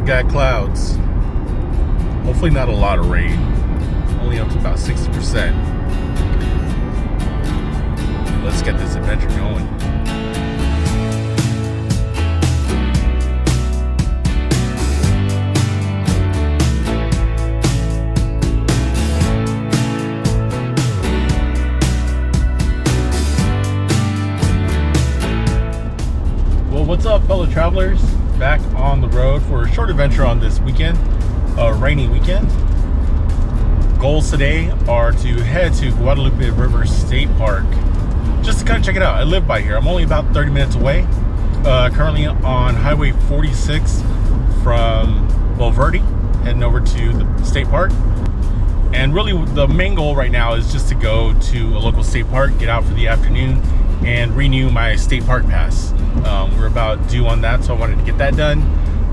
got clouds. Hopefully not a lot of rain. Only up to about 60%. Let's get this adventure going. Well, what's up, fellow travelers? Back on the road for a short adventure on this weekend, a rainy weekend. Goals today are to head to Guadalupe River State Park just to kind of check it out. I live by here. I'm only about 30 minutes away. Currently on Highway 46 from Valverde, heading over to the state park. And really the main goal right now is just to go to a local state park, get out for the afternoon, and renew my state park pass. We're about due on that, so I wanted to get that done.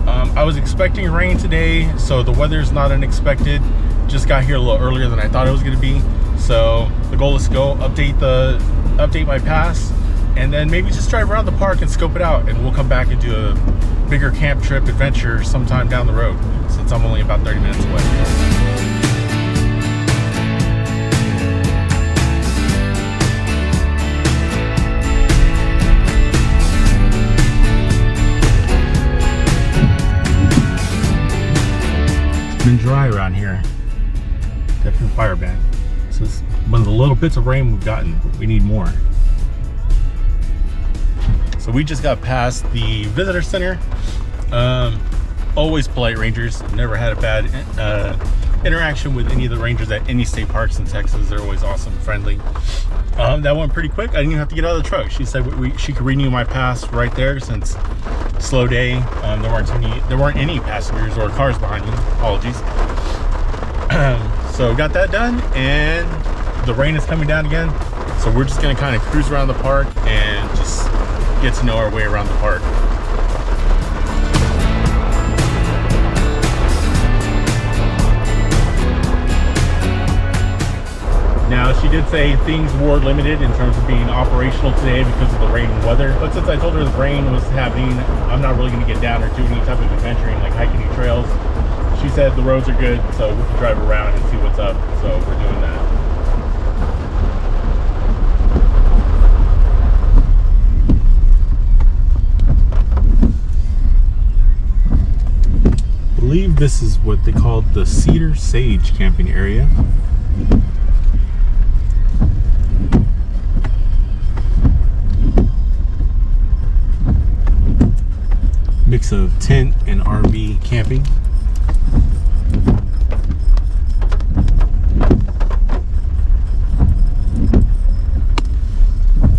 I was expecting rain today, so the weather's not unexpected. Just got here a little earlier than I thought it was going to be. So the goal is to go update my pass, and then maybe just drive around the park and scope it out, and we'll come back and do a bigger camp trip adventure sometime down the road, since I'm only about 30 minutes away. Been dry around here. Definitely fire ban. So it's one of the little bits of rain we've gotten, but we need more. So we just got past the visitor center. Always polite rangers. Never had a bad interaction with any of the rangers at any state parks in Texas. They're always awesome, friendly. That went pretty quick. I didn't even have to get out of the truck. She said she could renew my pass right there since slow day. There weren't any passengers or cars behind me. Apologies. So got that done, and the rain is coming down again. So we're just gonna kind of cruise around the park and just get to know our way around the park. Now, she did say things were limited in terms of being operational today because of the rain and weather. But since I told her the rain was happening, I'm not really going to get down or do any type of adventuring, like hiking any trails. She said the roads are good, so we can drive around and see what's up. So we're doing that. I believe this is what they call the Cedar Sage camping area. Mix of tent and RV camping.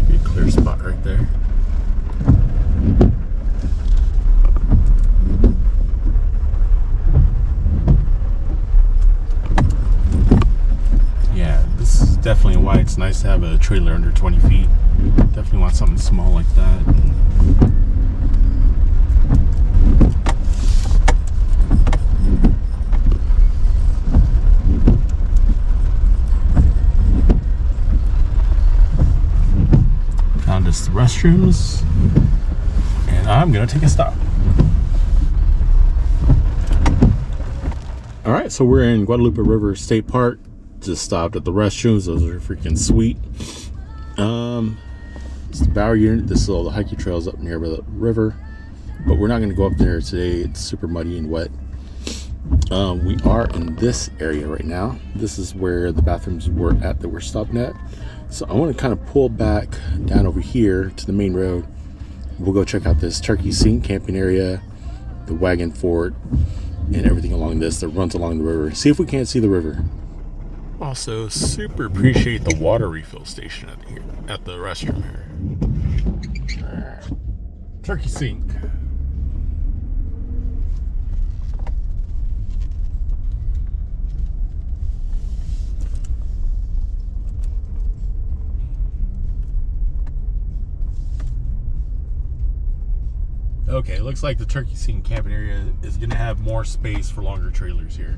Be a clear spot right there. Yeah, this is definitely why it's nice to have a trailer under 20 feet. Definitely want something small like that. The restrooms, and I'm gonna take a stop. All right, so we're in Guadalupe River State Park. Just stopped at the restrooms. Those are freaking sweet. It's the Bower unit. This is all the hiking trails up near the river, but we're not going to go up there today. It's super muddy and wet. We are in this area right now. This is where the bathrooms were at that we're stopping at. So I want to kind of pull back down over here to the main road. We'll go check out this turkey sink camping area, the wagon fort, and everything along this that runs along the river. See if we can't see the river. Also, super appreciate the water refill station at the restroom here. Turkey sink. Okay, looks like the turkey sink camping area is going to have more space for longer trailers here.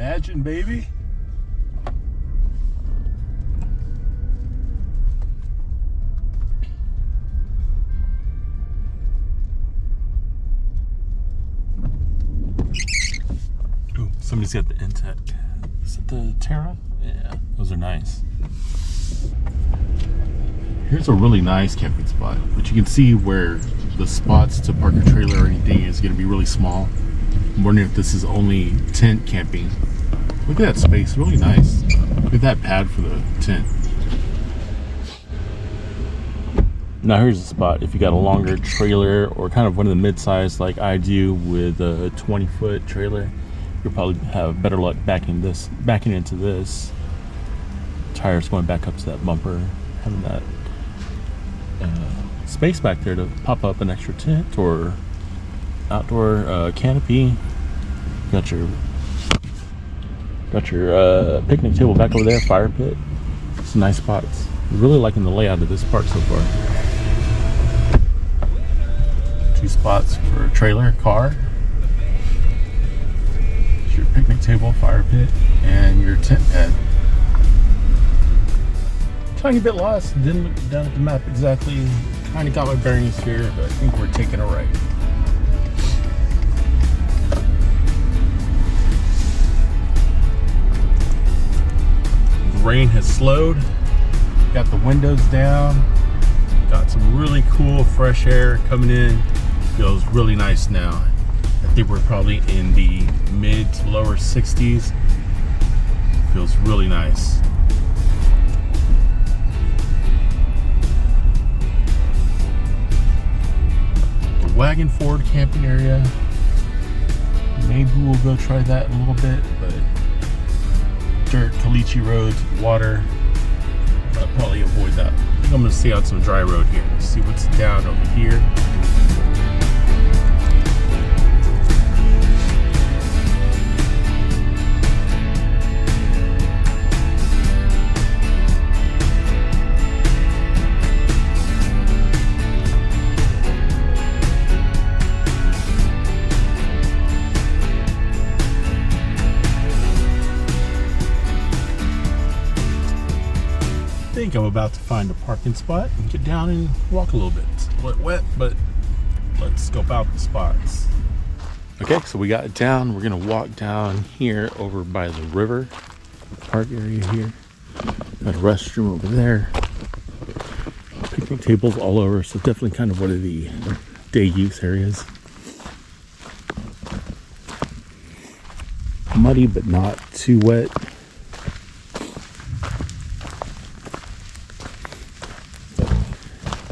Imagine, baby. Ooh, somebody's got the Intec. Is it the Terra? Yeah, those are nice. Here's a really nice camping spot, but you can see where the spots to park a trailer or anything is going to be really small. I'm wondering if this is only tent camping. Look at that space, really nice. Look at that pad for the tent. Now here's the spot if you got a longer trailer or kind of one of the mid-size like I do with a 20-foot trailer. You'll probably have better luck backing into this. Tires going back up to that bumper, having that space back there to pop up an extra tent or outdoor canopy. Got your picnic table back over there, fire pit. Some nice spots. Really liking the layout of this park so far. 2 spots for a trailer, car. Your picnic table, fire pit, and your tent pad. Tiny bit lost, didn't look down at the map exactly. Kind of got my bearings here, but I think we're taking a right. The rain has slowed. Got the windows down. Got some really cool fresh air coming in. Feels really nice now. I think we're probably in the mid to lower 60s. Feels really nice. The Wagon Ford camping area. Maybe we'll go try that in a little bit, but dirt, caliche roads, water. I'll probably avoid that. I think I'm gonna stay on some dry road here. See what's down over here. I think I'm about to find a parking spot and get down and walk a little bit. It's a little wet, but let's scope out the spots. Okay, so we got it down. We're gonna walk down here over by the river park area here. Got a restroom over there. Picnic tables all over, so definitely kind of one of the day use areas. Muddy, but not too wet.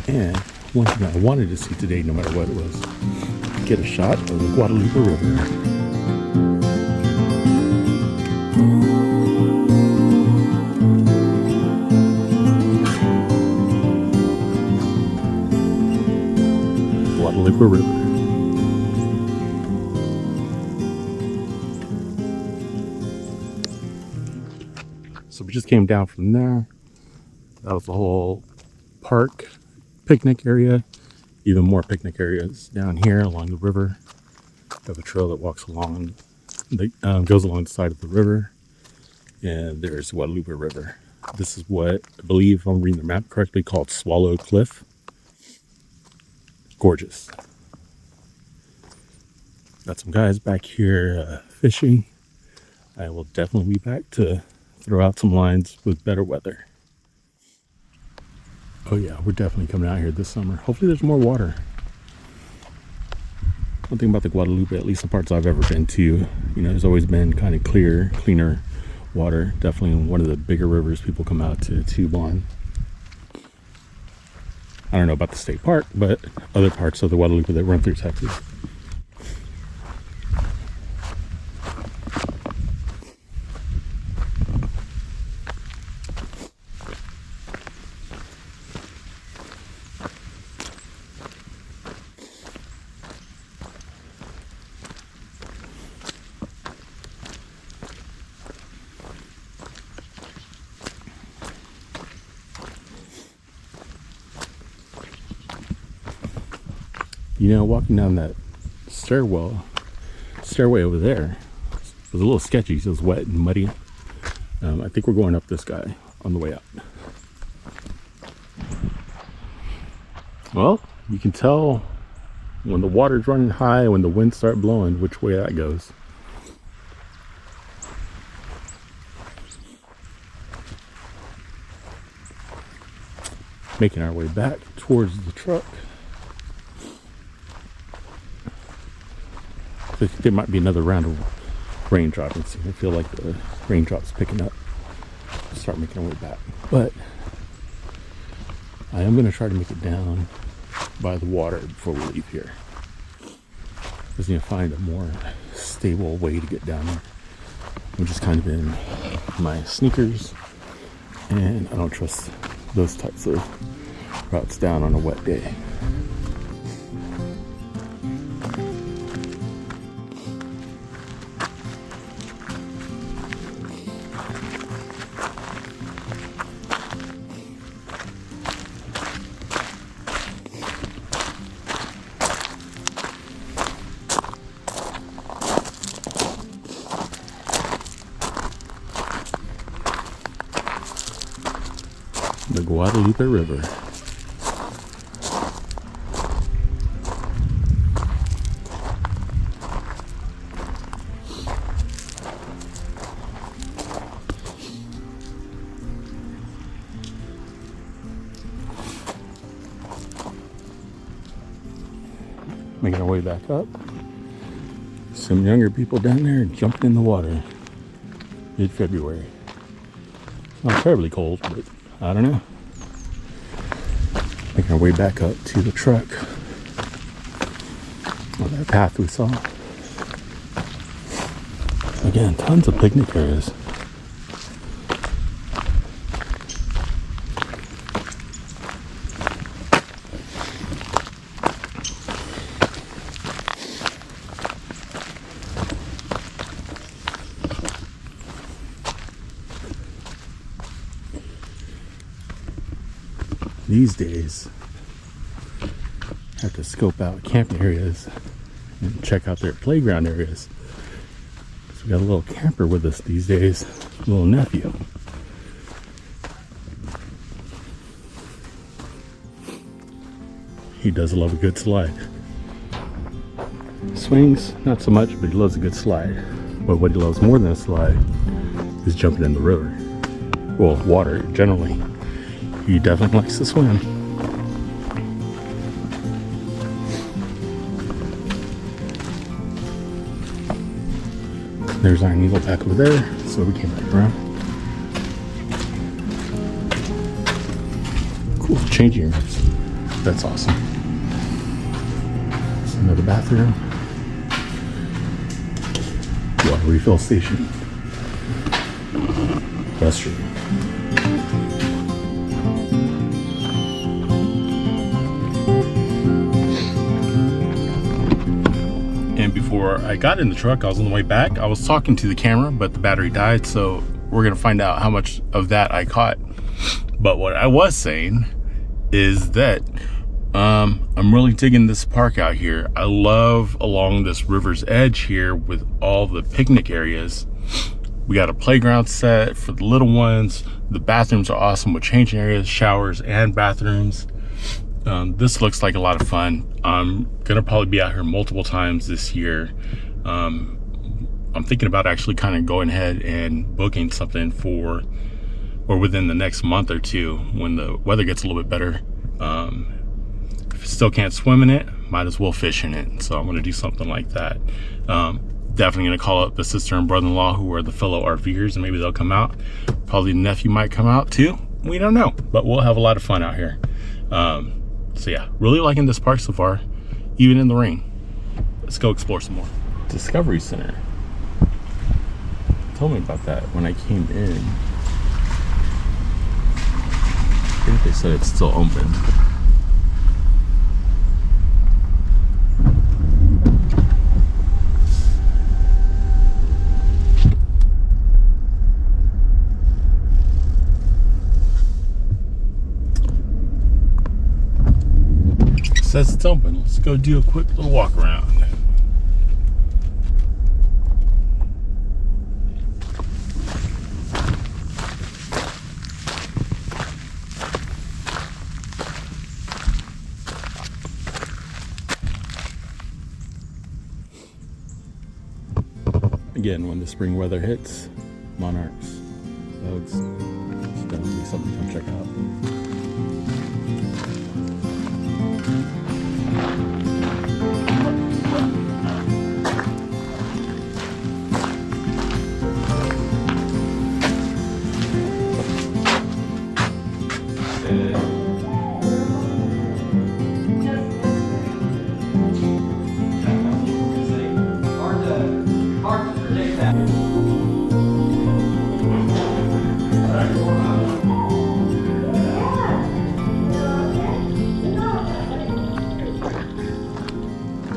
And one thing I wanted to see today, no matter what it was, get a shot of the Guadalupe River. Guadalupe River. So we just came down from there. That was the whole park. Picnic area, even more picnic areas down here along the river. We have a trail that walks along, that goes along the side of the river, and there's Guadalupe River. This is what I believe, if I'm reading the map correctly, called Swallow Cliff. Gorgeous. Got some guys back here fishing. I will definitely be back to throw out some lines with better weather. Oh yeah, we're definitely coming out here this summer. Hopefully there's more water. One thing about the Guadalupe, at least the parts I've ever been to, you know, there's always been kind of cleaner water. Definitely one of the bigger rivers people come out to tube on. I don't know about the state park, but other parts of the Guadalupe that run through Texas. You know, walking down that stairway over there, was a little sketchy. It was wet and muddy. I think we're going up this guy on the way out. Well, you can tell when the water's running high, when the winds start blowing, which way that goes. Making our way back towards the truck. I think there might be another round of raindrops. I feel like the raindrops picking up. Start making our way back. But I am going to try to make it down by the water before we leave here. Just need to find a more stable way to get down there. I'm just kind of in my sneakers, and I don't trust those types of routes down on a wet day. The Guadalupe River. Making our way back up. Some younger people down there jumping in the water. Mid-February. Not terribly cold, but I don't know. Making our way back up to the truck on that path we saw. Again, tons of picnic areas. These days, I have to scope out camping areas and check out their playground areas. So we got a little camper with us these days, a little nephew. He does love a good slide. Swings, not so much, but he loves a good slide. But what he loves more than a slide is jumping in the river. Well, water generally. He definitely likes to swim. There's Iron Eagle back over there, so we came back around. Cool, changing rooms. That's awesome. It's another bathroom. Water refill station. Restroom. And before I got in the truck, I was on the way back. I was talking to the camera, but the battery died, so we're gonna find out how much of that I caught. But what I was saying is that I'm really digging this park out here. I love along this river's edge here with all the picnic areas. We got a playground set for the little ones. The bathrooms are awesome with changing areas, showers, and bathrooms. This looks like a lot of fun. I'm gonna probably be out here multiple times this year. I'm thinking about actually kind of going ahead and booking something for, or within the next month or two when the weather gets a little bit better. If I still can't swim in it, might as well fish in it. So I'm gonna do something like that. Definitely gonna call up the sister and brother-in-law who are the fellow RVers, and maybe they'll come out. Probably the nephew might come out too. We don't know, but we'll have a lot of fun out here. So yeah, really liking this park so far, even in the rain. Let's go explore some more. Discovery Center. Told me about that when I came in. I think they said it's still open. Says it's open. Let's go do a quick little walk around. Again, when the spring weather hits, monarchs, bugs, it's definitely something to come check out.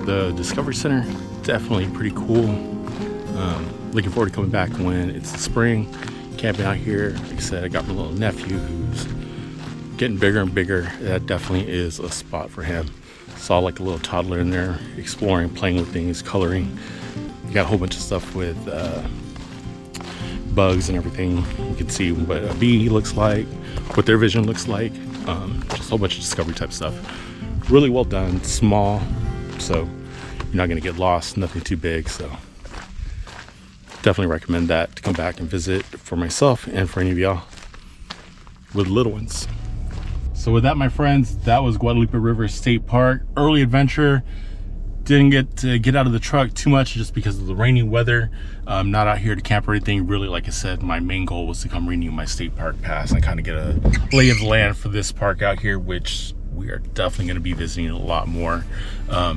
The Discovery Center, definitely pretty cool. Looking forward to coming back when it's the spring, camping out here. Like I said, I got my little nephew who's getting bigger and bigger. That definitely is a spot for him. Saw like a little toddler in there exploring, playing with things, coloring. You got a whole bunch of stuff with bugs and everything. You can see what a bee looks like, what their vision looks like. Just a whole bunch of discovery type stuff. Really well done, small, so you're not gonna get lost, nothing too big. So definitely recommend that to come back and visit for myself and for any of y'all with little ones. So with that, my friends, that was Guadalupe River State Park. Early adventure. Didn't get to get out of the truck too much just because of the rainy weather. Not out here to camp or anything. Really, like I said, my main goal was to come renew my state park pass and kind of get a lay of the land for this park out here, which we are definitely going to be visiting a lot more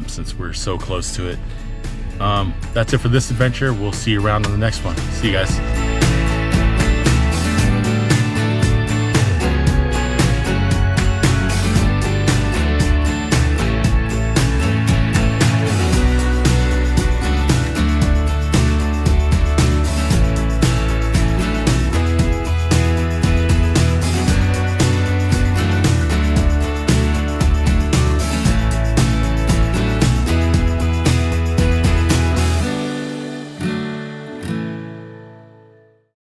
since we're so close to it. That's it for this adventure. We'll see you around on the next one. See you guys.